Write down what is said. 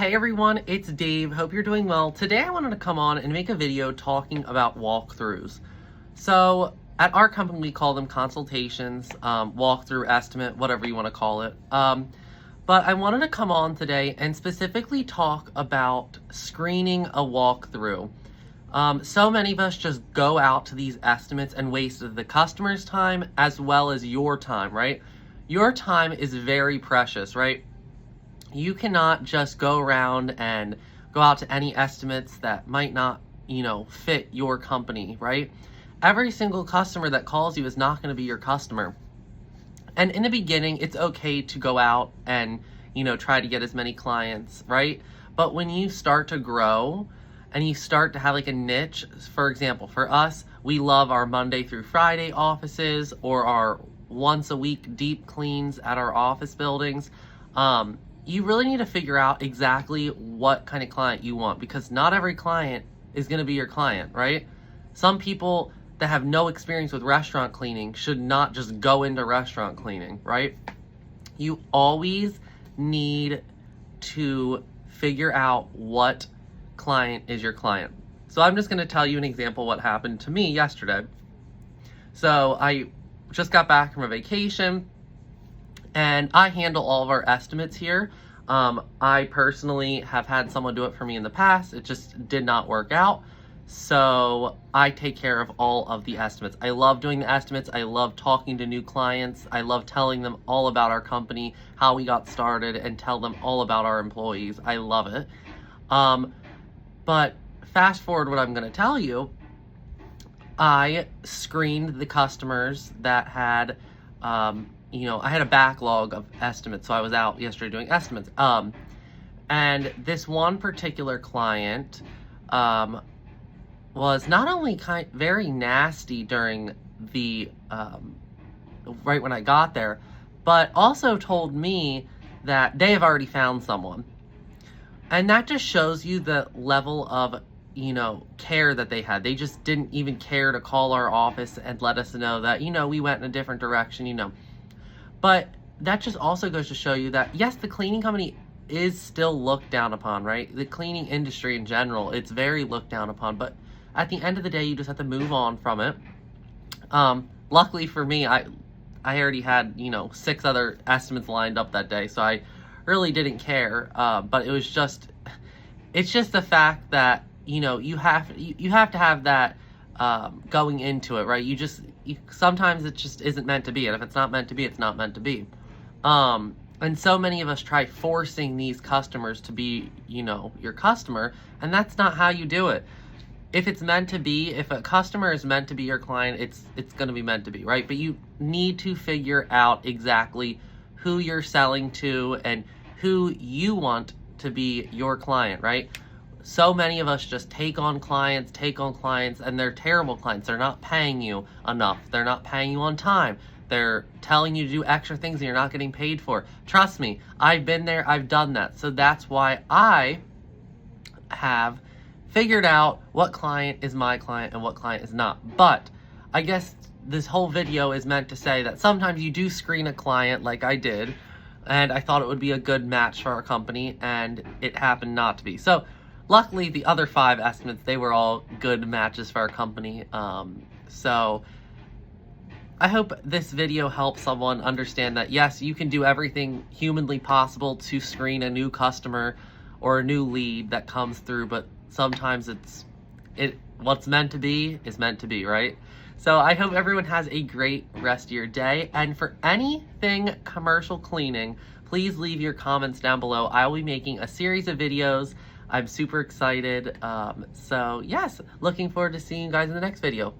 Hey everyone, it's Dave. Hope you're doing well. Today I wanted to come on and make a video talking about walkthroughs. So at our company we call them consultations, walkthrough, estimate, whatever you want to call it. But I wanted to come on today and specifically talk about screening a walkthrough. So many of us just go out to these estimates and waste the customer's time as well as your time, right? Your time is very precious, right? You cannot just go around and go out to any estimates that might not, fit your company, right? Every single customer that calls you is not going to be your customer. And in the beginning, it's okay to go out and, try to get as many clients, right? But when you start to grow and you start to have like a niche, for example, for us, we love our Monday through Friday offices or our once a week deep cleans at our office buildings. You really need to figure out exactly what kind of client you want, because not every client is going to be your client, right? Some people that have no experience with restaurant cleaning should not just go into restaurant cleaning, right? You always need to figure out what client is your client. So I'm just going to tell you an example what happened to me yesterday. So I just got back from a vacation, and I handle all of our estimates here. I personally have had someone do it for me in the past. It just did not work out. So I take care of all of the estimates. I love doing the estimates. I love talking to new clients. I love telling them all about our company, how we got started, and tell them all about our employees. I love it. But fast forward what I'm going to tell you. I screened the customers that had, I had a backlog of estimates, so I was out yesterday doing estimates. And this one particular client was not only very nasty during the, right when I got there, but also told me that they have already found someone. And that just shows you the level of care that they had. They just didn't even care to call our office and let us know that, we went in a different direction, But that just also goes to show you that, yes, the cleaning company is still looked down upon, right? The cleaning industry in general, it's very looked down upon. But at the end of the day, you just have to move on from it. Luckily for me, I already had, 6 other estimates lined up that day. So I really didn't care. But it's just the fact that, you have to have that going into it, right? Sometimes it just isn't meant to be, and if it's not meant to be, it's not meant to be. And so many of us try forcing these customers to be, your customer, and that's not how you do it. If it's meant to be, if a customer is meant to be your client, it's going to be meant to be, right? But you need to figure out exactly who you're selling to and who you want to be your client, right? So many of us just take on clients, and they're terrible clients. They're not paying you enough. They're not paying you on time. They're telling you to do extra things that you're not getting paid for. Trust me, I've been there, I've done that. So that's why I have figured out what client is my client and what client is not. But I guess this whole video is meant to say that sometimes you do screen a client like I did, and I thought it would be a good match for our company, and it happened not to be. So luckily, the other 5 estimates, they were all good matches for our company. So I hope this video helps someone understand that, yes, you can do everything humanly possible to screen a new customer or a new lead that comes through, but sometimes what's meant to be is meant to be, right? So I hope everyone has a great rest of your day. And for anything commercial cleaning, please leave your comments down below. I will be making a series of videos. I'm super excited. So yes, looking forward to seeing you guys in the next video.